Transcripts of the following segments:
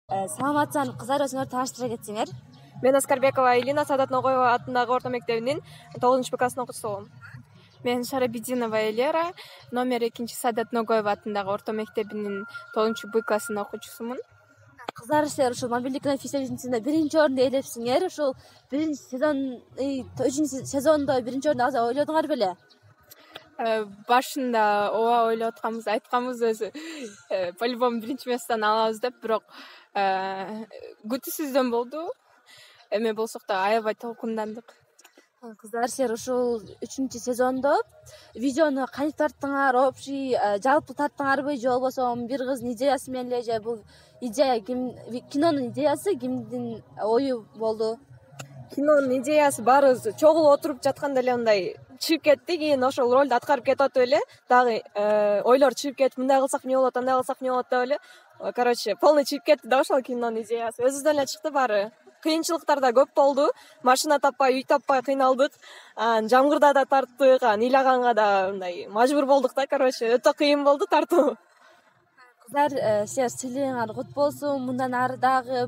Саламатсыздар кыздар, өзүңөр тааныштыра кетсеңер. Мен Аскарбекова Элина, Саадат Ногоева атындагы орто мектебинин 9 Б классынын окуучусумун. Мен Шарабидинова Элера, номер 2 Саадат Ногоева атындагы орто мектебинин 9 Б классынын окуучусумун. Кыздар, силер ушул мобилдик фестивалында биринчи орунду ээлепсиңер. Ушул биринчи сезон, үчүнчү сезондо биринчи орунду алса ойлодуңар беле? Башында ооба ойлоп атканбыз, айтканбыз өзү. По-любому биринчи местени алабыз деп, бирок күтүүсүздөн болду. Эме болсок да аябай толкундандык. Кыздар, силер ушул үчүнчү сезондо видеону кантип тарттыңар? Общий жалпы тарттыңарбы же болбосо бир кыздын идеясы менен эле, же бул идея кинонун идеясы кимдин ою болду? Кинонун идеясы баарыбыз чогулуп отуруп жатканда эле мындай чыгып кетти. Кийин ошол ролду аткарып кетип атып эле дагы ойлор чыгып кетип, мындай кылсак эмне болот, андай кылсак эмне болот деп эле. Короче, полный чыгып кетти да ошол кинонун идеясы. Өзүбүздөн эле чыкты баары. Кыйынчылыктар да көп болду. Машина таппай, үй таппай кыйналдык. Жамгырда да тарттык, ыйлаганга да мындай мажбур болдук да. Короче, өтө кыйын болду тартуу. Кыздар, силер сыйлыгыңар кут болсун. Мындан ары дагы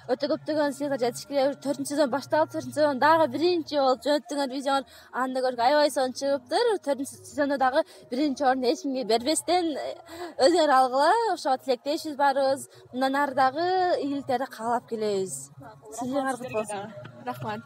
өтө көптөгөн сыйлыктар жетишкиле. 4 сезон башталып, 4 сезон дагы биринчи болуп жөнөттүңөр видеоңор. Анда көрүп аябай сонун чыгыптыр. 4 сезондо дагы биринчи орунду эч кимге бербестен өзүңөр алгыла. Ошого тилектешпиз баарыбыз. Мындан ары дагы ийгиликтерди каалап келебиз. Сыйлыгыңар кут болсун. Рахмат.